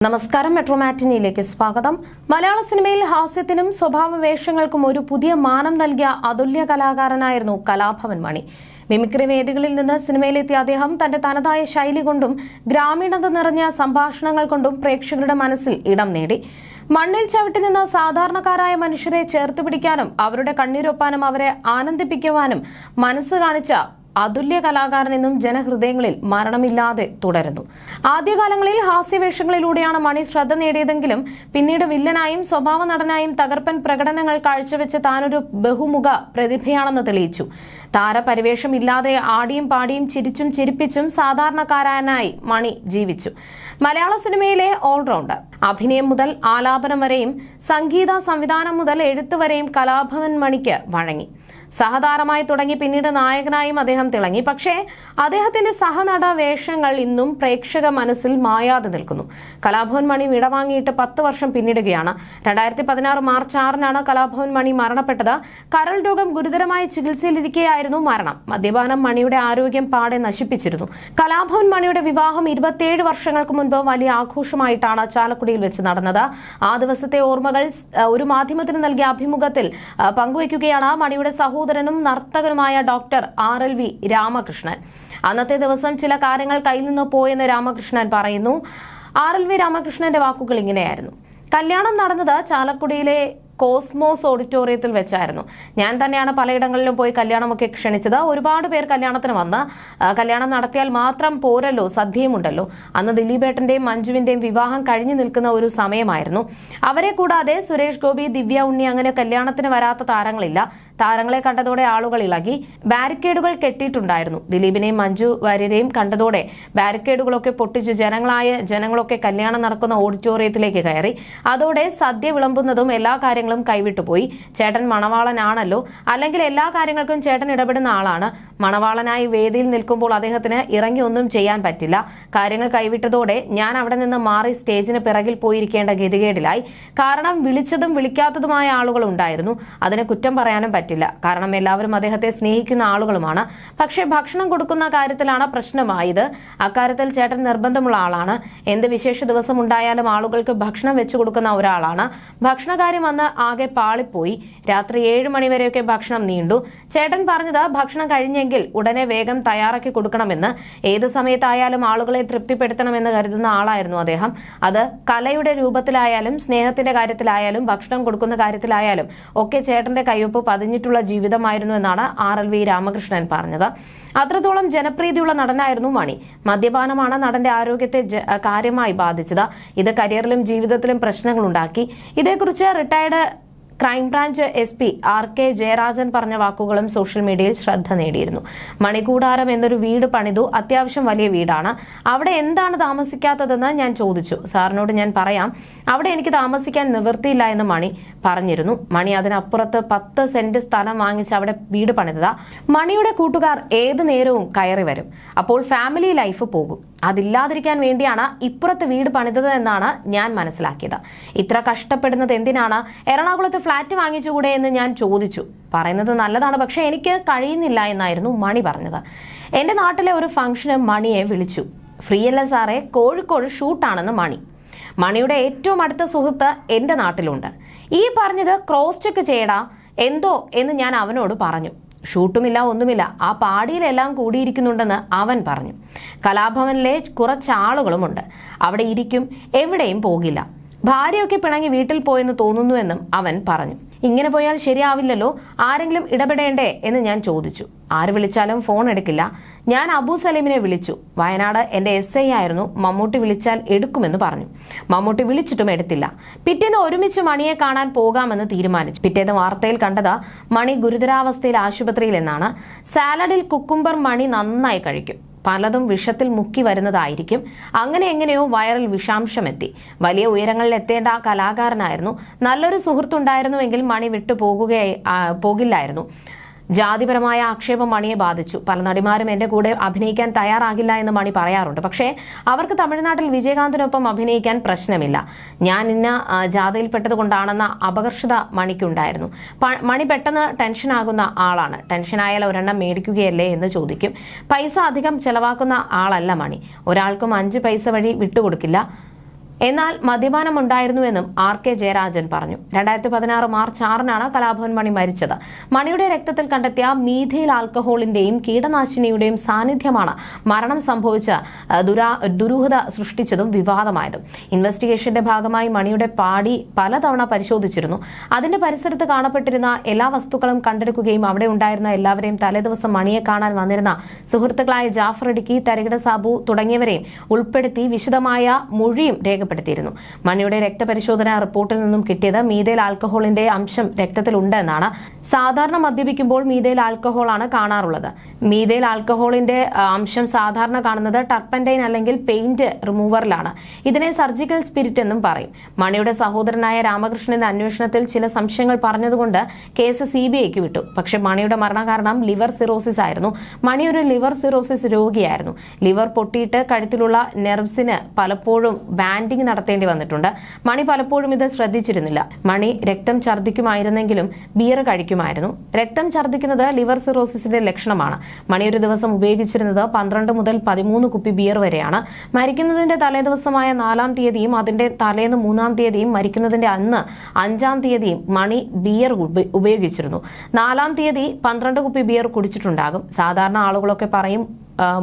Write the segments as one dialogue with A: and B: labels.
A: നമസ്കാരം. മെട്രോ മാറ്റിനിയിലേക്ക് സ്വാഗതം. മലയാള സിനിമയിൽ ഹാസ്യത്തിനും സ്വഭാവ വേഷങ്ങൾക്കും ഒരു പുതിയ മാനം നൽകിയ അതുല്യ കലാകാരനായിരുന്നു കലാഭവൻ മണി. മിമിക്രി വേദികളിൽ നിന്ന് സിനിമയിലെത്തിയ അദ്ദേഹം തന്റെ തനതായ ശൈലി കൊണ്ടും ഗ്രാമീണത നിറഞ്ഞ സംഭാഷണങ്ങൾ കൊണ്ടും പ്രേക്ഷകരുടെ മനസ്സിൽ ഇടം നേടി. മണ്ണിൽ ചവിട്ടി നിന്ന് സാധാരണക്കാരായ മനുഷ്യരെ ചേർത്ത് പിടിക്കാനും അവരുടെ കണ്ണീരൊപ്പാനും അവരെ ആനന്ദിപ്പിക്കുവാനും മനസ്സ് കാണിച്ച അതുല്യ കലാകാരൻ എന്നും ജനഹൃദയങ്ങളിൽ മരണമില്ലാതെ തുടരുന്നു. ആദ്യകാലങ്ങളിൽ ഹാസ്യവേഷങ്ങളിലൂടെയാണ് മണി ശ്രദ്ധ നേടിയതെങ്കിലും പിന്നീട് വില്ലനായും സ്വഭാവ നടനായും തകർപ്പൻ പ്രകടനങ്ങൾ കാഴ്ചവെച്ച് താനൊരു ബഹുമുഖ പ്രതിഭയാണെന്ന് തെളിയിച്ചു. താരപരിവേഷം ഇല്ലാതെ ആടിയും പാടിയും ചിരിച്ചും ചിരിപ്പിച്ചും സാധാരണക്കാരനായി മണി ജീവിച്ചു. മലയാള സിനിമയിലെ ഓൾറൗണ്ടർ. അഭിനയം മുതൽ ആലാപനം വരെയും സംഗീത സംവിധാനം മുതൽ എഴുത്ത് വരെയും കലാഭവൻ മണിക്ക് വഴങ്ങി. സഹതാരമായി തുടങ്ങി പിന്നീട് നായകനായും അദ്ദേഹം തിളങ്ങി. പക്ഷേ അദ്ദേഹത്തിന്റെ സഹനട വേഷങ്ങൾ ഇന്നും പ്രേക്ഷക മനസ്സിൽ മായാതെ നിൽക്കുന്നു. കലാഭവൻ മണി വിടവാങ്ങിയിട്ട് 10 വർഷം പിന്നിടുകയാണ്. 2016 മാർച്ച് 6-നാണ് കലാഭവൻ മണി മരണപ്പെട്ടത്. കരൾ രോഗം ഗുരുതരമായ ചികിത്സയിലിരിക്കെയായിരുന്നു മരണം. മദ്യപാനം മണിയുടെ ആരോഗ്യം പാടെ നശിപ്പിച്ചിരുന്നു. കലാഭവൻ മണിയുടെ വിവാഹം 27 വർഷങ്ങൾക്ക് മുൻപ് വലിയ ആഘോഷമായിട്ടാണ് ചാലക്കുടിയിൽ വെച്ച് നടന്നത്. ആ ദിവസത്തെ ഓർമ്മകൾ ഒരു മാധ്യമത്തിന് നൽകിയ അഭിമുഖത്തിൽ പങ്കുവയ്ക്കുകയാണ് മണിയുടെ സഹോദരനും നർത്തകനുമായ ഡോക്ടർ RLV രാമകൃഷ്ണൻ. അന്നത്തെ ദിവസം ചില കാര്യങ്ങൾ കയ്യിൽ നിന്ന് പോയെന്ന് രാമകൃഷ്ണൻ പറയുന്നു. RLV രാമകൃഷ്ണന്റെ വാക്കുകൾ ഇങ്ങനെയായിരുന്നു: കല്യാണം നടന്നത് ചാലക്കുടിയിലെ കോസ്മോസ് ഓഡിറ്റോറിയത്തിൽ വെച്ചായിരുന്നു. ഞാൻ തന്നെയാണ് പലയിടങ്ങളിലും പോയി കല്യാണമൊക്കെ ക്ഷണിച്ചത്. ഒരുപാട് പേർ കല്യാണത്തിന് വന്ന് കല്യാണം നടത്തിയാൽ മാത്രം പോരല്ലോ, സദ്യയുമുണ്ടല്ലോ. അന്ന് ദിലീപേട്ടന്റെയും മഞ്ജുവിന്റെയും വിവാഹം കഴിഞ്ഞു നിൽക്കുന്ന ഒരു സമയമായിരുന്നു. അവരെ കൂടാതെ സുരേഷ് ഗോപി, ദിവ്യ ഉണ്ണി അങ്ങനെ കല്യാണത്തിന് വരാത്ത താരങ്ങളില്ല. താരങ്ങളെ കണ്ടതോടെ ആളുകൾ ഇളകി. ബാരിക്കേഡുകൾ കെട്ടിയിട്ടുണ്ടായിരുന്നു. ദിലീപിനെയും മഞ്ജു വാര്യരെയും കണ്ടതോടെ ബാരിക്കേഡുകളൊക്കെ പൊട്ടിച്ച് ജനങ്ങളൊക്കെ കല്യാണം നടക്കുന്ന ഓഡിറ്റോറിയത്തിലേക്ക് കയറി. അതോടെ സദ്യ വിളമ്പുന്നതും എല്ലാ കാര്യങ്ങളും കൈവിട്ടുപോയി. ചേട്ടൻ മണവാളനാണല്ലോ, അല്ലെങ്കിൽ എല്ലാ കാര്യങ്ങൾക്കും ചേട്ടൻ ഇടപെടുന്ന ആളാണ്. മണവാളനായി വേദിയിൽ നിൽക്കുമ്പോൾ അദ്ദേഹത്തിന് ഇറങ്ങി ഒന്നും ചെയ്യാൻ പറ്റില്ല. കാര്യങ്ങൾ കൈവിട്ടതോടെ ഞാൻ അവിടെ നിന്ന് മാറി സ്റ്റേജിന് പിറകിൽ പോയിരിക്കേണ്ട ഗതികേടിലായി. കാരണം വിളിച്ചതും വിളിക്കാത്തതുമായ ആളുകൾ ഉണ്ടായിരുന്നു. അതിനെ കുറ്റം പറയാനും പറ്റില്ല, കാരണം എല്ലാവരും അദ്ദേഹത്തെ സ്നേഹിക്കുന്ന ആളുകളുമാണ്. പക്ഷേ ഭക്ഷണം കൊടുക്കുന്ന കാര്യത്തിലാണ് പ്രശ്നമായത്. അക്കാര്യത്തിൽ ചേട്ടൻ നിർബന്ധമുള്ള ആളാണ്. എന്ത് വിശേഷ ദിവസം ഉണ്ടായാലും ആളുകൾക്ക് ഭക്ഷണം വെച്ചു കൊടുക്കുന്ന ഒരാളാണ്. ഭക്ഷണകാര്യം വന്ന് ആകെ പാളിപ്പോയി. രാത്രി 7 മണി വരെയൊക്കെ ഭക്ഷണം നീണ്ടു. ചേട്ടൻ പറഞ്ഞത് ഭക്ഷണം കഴിഞ്ഞെങ്കിൽ ഉടനെ വേഗം തയ്യാറാക്കി കൊടുക്കണമെന്ന്. ഏത് സമയത്തായാലും ആളുകളെ തൃപ്തിപ്പെടുത്തണമെന്ന് കരുതുന്ന ആളായിരുന്നു അദ്ദേഹം. അത് കലയുടെ രൂപത്തിലായാലും സ്നേഹത്തിന്റെ കാര്യത്തിലായാലും ഭക്ഷണം കൊടുക്കുന്ന കാര്യത്തിലായാലും ഒക്കെ ചേട്ടന്റെ കയ്യൊപ്പ് പതിഞ്ഞിട്ടുള്ള ജീവിതമായിരുന്നു എന്നാണ് RLV രാമകൃഷ്ണൻ പറഞ്ഞത്. അത്രത്തോളം ജനപ്രീതിയുള്ള നടനായിരുന്നു മണി. മദ്യപാനമാണ് നടന്റെ ആരോഗ്യത്തെ കാര്യമായി ബാധിച്ചത്. ഇത് കരിയറിലും ജീവിതത്തിലും പ്രശ്നങ്ങളുണ്ടാക്കി. ഇതേക്കുറിച്ച് retired crime branch SP RK Jayarajan പറഞ്ഞ വാക്കുകളും സോഷ്യൽ മീഡിയയിൽ ശ്രദ്ധ നേടിയിരുന്നു. മണികൂടാരം എന്നൊരു വീട് പണിതു. അത്യാവശ്യം വലിയ വീടാണ്. അവിടെ എന്താണ് താമസിക്കാത്തതെന്ന് ഞാൻ ചോദിച്ചു. സാറിനോട് ഞാൻ പറയാം, അവിടെ എനിക്ക് താമസിക്കാൻ നിവൃത്തിയില്ല എന്ന് മണി പറഞ്ഞിരുന്നു. മണി അതിനപ്പുറത്ത് 10 സെന്റ് സ്ഥലം വാങ്ങിച്ച് അവിടെ വീട് പണിതതാ. മണിയുടെ കൂട്ടുകാർ ഏതു നേരവും കയറി വരും. അപ്പോൾ ഫാമിലി ലൈഫ് പോകും. അതില്ലാതിരിക്കാൻ വേണ്ടിയാണ് ഇപ്പുറത്ത് വീട് പണിതത് എന്നാണ് ഞാൻ മനസ്സിലാക്കിയത്. ഇത്ര കഷ്ടപ്പെടുന്നത് എന്തിനാണ്? എറണാകുളത്ത് ഫ്ലാറ്റ് വാങ്ങിച്ചുകൂടെ എന്ന് ഞാൻ ചോദിച്ചു. പറയുന്നത് നല്ലതാണ്, പക്ഷെ എനിക്ക് കഴിയുന്നില്ല എന്നായിരുന്നു മണി പറഞ്ഞത്. എന്റെ നാട്ടിലെ ഒരു ഫംഗ്ഷന് മണിയെ വിളിച്ചു. ഫ്രീ അല്ല സാറേ, കോഴിക്കോട് ഷൂട്ടാണെന്ന് മണി. മണിയുടെ ഏറ്റവും അടുത്ത സുഹൃത്ത് എന്റെ നാട്ടിലുണ്ട്. ഈ പറഞ്ഞത് ക്രോസ് ചെക്ക് ചെയ്യടാ എന്തോ എന്ന് ഞാൻ അവനോട് പറഞ്ഞു. ഷൂട്ടുമില്ല, ഒന്നുമില്ല, ആ പാടിയിലെല്ലാം കൂടിയിരിക്കുന്നുണ്ടെന്ന് അവൻ പറഞ്ഞു. കലാഭവനിലെ കുറച്ചാളുകളുമുണ്ട്. അവിടെ ഇരിക്കും, എവിടെയും പോകില്ല. ഭാര്യയൊക്കെ പിണങ്ങി വീട്ടിൽ പോയെന്ന് തോന്നുന്നുവെന്നും അവൻ പറഞ്ഞു. ഇങ്ങനെ പോയാൽ ശരിയാവില്ലല്ലോ, ആരെങ്കിലും ഇടപെടേണ്ടേ എന്ന് ഞാൻ ചോദിച്ചു. ആര് വിളിച്ചാലും ഫോൺ എടുക്കില്ല. ഞാൻ അബു സലീമിനെ വിളിച്ചു. വയനാട് എന്റെ SI ആയിരുന്നു. മമ്മൂട്ടി വിളിച്ചാൽ എടുക്കുമെന്ന് പറഞ്ഞു. മമ്മൂട്ടി വിളിച്ചിട്ടും എടുത്തില്ല. പിറ്റേന്ന് ഒരുമിച്ച് മണിയെ കാണാൻ പോകാമെന്ന് തീരുമാനിച്ചു. പിറ്റേന്ന് വാർത്തയിൽ കണ്ടത് മണി ഗുരുതരാവസ്ഥയിൽ ആശുപത്രിയിൽ എന്നാണ്. സാലഡിൽ കുക്കുംബർ മണി നന്നായി കഴിക്കും. പലതും വിഷത്തിൽ മുക്കി വരുന്നതായിരിക്കും. അങ്ങനെ എങ്ങനെയോ വയറിൽ വിഷാംശം എത്തി. വലിയ ഉയരങ്ങളിൽ എത്തേണ്ട കലാകാരനായിരുന്നു. നല്ലൊരു സുഹൃത്തുണ്ടായിരുന്നുവെങ്കിൽ മണി വിട്ടു പോകില്ലായിരുന്നു. ജാതിപരമായ ആക്ഷേപം മണിയെ ബാധിച്ചു. പല നടിമാരും എന്റെ കൂടെ അഭിനയിക്കാൻ തയ്യാറാകില്ല എന്ന് മണി പറയാറുണ്ട്. പക്ഷേ അവർക്ക് തമിഴ്നാട്ടിൽ വിജയകാന്തിനൊപ്പം അഭിനയിക്കാൻ പ്രശ്നമില്ല. ഞാൻ ഇന്ന ജാതിയിൽപ്പെട്ടത് കൊണ്ടാണെന്ന അപകർഷത മണിക്കുണ്ടായിരുന്നു. മണി പെട്ടെന്ന് ടെൻഷനാകുന്ന ആളാണ്. ടെൻഷനായാൽ ഒരെണ്ണം മേടിക്കുകയല്ലേ എന്ന് ചോദിക്കും. പൈസ അധികം ചെലവാക്കുന്ന ആളല്ല മണി. ഒരാൾക്കും 5 പൈസ വഴി വിട്ടുകൊടുക്കില്ല. എന്നാൽ മദ്യപാനമുണ്ടായിരുന്നുവെന്നും RK ജയരാജൻ പറഞ്ഞു. 2016 മാർച്ച് 6-നാണ് കലാഭവൻ മണി മരിച്ചത്. മണിയുടെ രക്തത്തിൽ കണ്ടെത്തിയ മീഥൈൽ ആൽക്കഹോളിന്റെയും കീടനാശിനിയുടെയും സാന്നിധ്യമാണ് മരണം സംഭവിച്ച ദുരൂഹത സൃഷ്ടിച്ചതും വിവാദമായതും. ഇൻവെസ്റ്റിഗേഷന്റെ ഭാഗമായി മണിയുടെ പാടി പലതവണ പരിശോധിച്ചിരുന്നു. അതിന്റെ പരിസരത്ത് കാണപ്പെട്ടിരുന്ന എല്ലാ വസ്തുക്കളും കണ്ടെടുക്കുകയും അവിടെ ഉണ്ടായിരുന്ന എല്ലാവരെയും തലേദിവസം മണിയെ കാണാൻ വന്നിരുന്ന സുഹൃത്തുക്കളായ ജാഫർ ഇടുക്കി, തരികിട സാബു തുടങ്ങിയവരെയും ഉൾപ്പെടുത്തി വിശദമായ മൊഴിയും രേഖപ്പെടുത്തിയിരുന്നു. മണിയുടെ രക്തപരിശോധനാ റിപ്പോർട്ടിൽ നിന്നും കിട്ടിയത് മീഥൈൽ ആൽക്കഹോളിന്റെ അംശം രക്തത്തിലുണ്ട് എന്നാണ്. സാധാരണ മദ്യപിക്കുമ്പോൾ മീഥൈൽ ആൽക്കഹോളാണ് കാണാറുള്ളത്. മീഥൈൽ ആൽക്കഹോളിന്റെ അംശം സാധാരണ കാണുന്നത് ടർപ്പന്റൈൻ അല്ലെങ്കിൽ പെയിന്റ് റിമൂവറിലാണ്. ഇതിനെ സർജിക്കൽ സ്പിരിറ്റ് എന്നും പറയും. മണിയുടെ സഹോദരനായ രാമകൃഷ്ണന്റെ അന്വേഷണത്തിൽ ചില സംശയങ്ങൾ പറഞ്ഞതുകൊണ്ട് കേസ് CBIക്ക് വിട്ടു. പക്ഷേ മണിയുടെ മരണകാരണം ലിവർ സിറോസിസ് ആയിരുന്നു. മണി ഒരു ലിവർ സിറോസിസ് രോഗിയായിരുന്നു. ലിവർ പൊട്ടിയിട്ട് കഴുത്തിലുള്ള നെർവ്സിന് പലപ്പോഴും ബാൻഡിംഗ് നടത്തേണ്ടി വന്നിട്ടുണ്ട്. മണി പലപ്പോഴും ഇത് ശ്രദ്ധിച്ചിരുന്നില്ല. മണി രക്തം ഛർദ്ദിക്കുമായിരുന്നെങ്കിലും ബിയർ കഴിക്കുമായിരുന്നു. രക്തം ഛർദ്ദിക്കുന്നത് ലിവർ സിറോസിസിന്റെ ലക്ഷണമാണ്. മണി ഒരു ദിവസം ഉപയോഗിച്ചിരുന്നത് 12 മുതൽ 13 കുപ്പി ബിയർ വരെയാണ്. മരിക്കുന്നതിന്റെ തലേദിവസമായ 4-ാം തീയതിയും അതിന്റെ തലേന്ന് 3-ാം തീയതിയും മരിക്കുന്നതിന്റെ അന്ന് 5-ാം തീയതിയും മണി ബിയർ ഉപയോഗിച്ചിരുന്നു. 4-ാം തീയതി 12 കുപ്പി ബിയർ കുടിച്ചിട്ടുണ്ടാകും. സാധാരണ ആളുകളൊക്കെ പറയും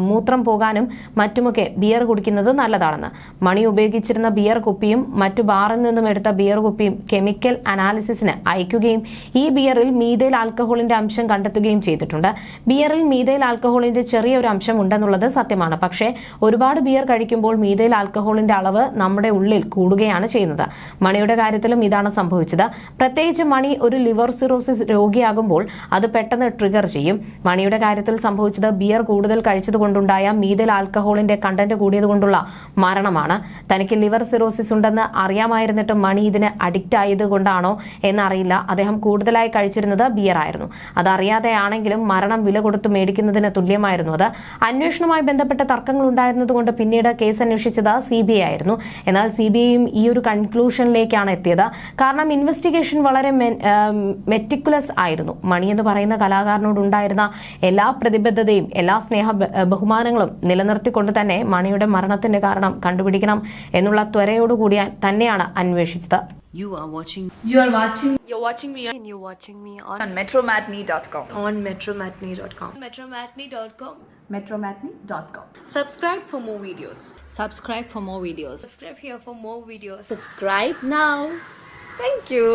A: മൂത്രം പോകാനും മറ്റുമൊക്കെ ബിയർ കുടിക്കുന്നത് നല്ലതാണെന്ന്. മണി ഉപയോഗിച്ചിരുന്ന ബിയർ കുപ്പിയും മറ്റു ബാറിൽ നിന്നും എടുത്ത ബിയർ കുപ്പിയും കെമിക്കൽ അനാലിസിസിന് അയക്കുകയും ഈ ബിയറിൽ മീഥൈൽ ആൽക്കഹോളിന്റെ അംശം കണ്ടെത്തുകയും ചെയ്തിട്ടുണ്ട്. ബിയറിൽ മീഥൈൽ ആൽക്കഹോളിന്റെ ചെറിയൊരു അംശം ഉണ്ടെന്നുള്ളത് സത്യമാണ്. പക്ഷേ ഒരുപാട് ബിയർ കഴിക്കുമ്പോൾ മീഥൈൽ ആൽക്കഹോളിന്റെ അളവ് നമ്മുടെ ഉള്ളിൽ കൂടുകയാണ് ചെയ്യുന്നത്. മണിയുടെ കാര്യത്തിലും ഇതാണ് സംഭവിച്ചത്. പ്രത്യേകിച്ച് മണി ഒരു ലിവർ സിറോസിസ് രോഗിയാകുമ്പോൾ അത് പെട്ടെന്ന് ട്രിഗർ ചെയ്യും. മണിയുടെ കാര്യത്തിൽ സംഭവിച്ചത് ബിയർ കൂടുതൽ കൊണ്ടുണ്ടായ മീഥൈൽ ആൽക്കഹോളിന്റെ കണ്ടന്റ് കൂടിയതുകൊണ്ടുള്ള മരണമാണ്. തനിക്ക് ലിവർ സിറോസിസ് ഉണ്ടെന്ന് അറിയാമായിരുന്നിട്ടും മണി ഇതിന് അഡിക്റ്റ് ആയതുകൊണ്ടാണോ എന്നറിയില്ല. അദ്ദേഹം കൂടുതലായി കഴിച്ചിരുന്നത് ബിയർ ആയിരുന്നു. അതറിയാതെയാണെങ്കിലും മരണം വില കൊടുത്ത് മേടിക്കുന്നതിന് തുല്യമായിരുന്നു അത്. അന്വേഷണവുമായി ബന്ധപ്പെട്ട തർക്കങ്ങൾ ഉണ്ടായിരുന്നതുകൊണ്ട് പിന്നീട് കേസ് അന്വേഷിച്ചത് CBI ആയിരുന്നു. എന്നാൽ CBIയും ഈ ഒരു കൺക്ലൂഷനിലേക്കാണ് എത്തിയത്. കാരണം ഇൻവെസ്റ്റിഗേഷൻ വളരെ മെറ്റിക്കുലസ് ആയിരുന്നു. മണി എന്ന് പറയുന്ന കലാകാരനോടുണ്ടായിരുന്ന എല്ലാ പ്രതിബദ്ധതയും എല്ലാ ബഹുമാനങ്ങളും നിലനിർത്തിക്കൊണ്ട് തന്നെ മണിയുടെ മരണത്തിന്റെ കാരണം കണ്ടുപിടിക്കണം എന്നുള്ള ത്വരയോടുകൂടി തന്നെയാണ് അന്വേഷിച്ചത്.
B: You're watching me on metromatney.com.
C: metromatney.com.
B: Subscribe for more videos.
C: Subscribe here for more videos.
B: Subscribe now. Thank you.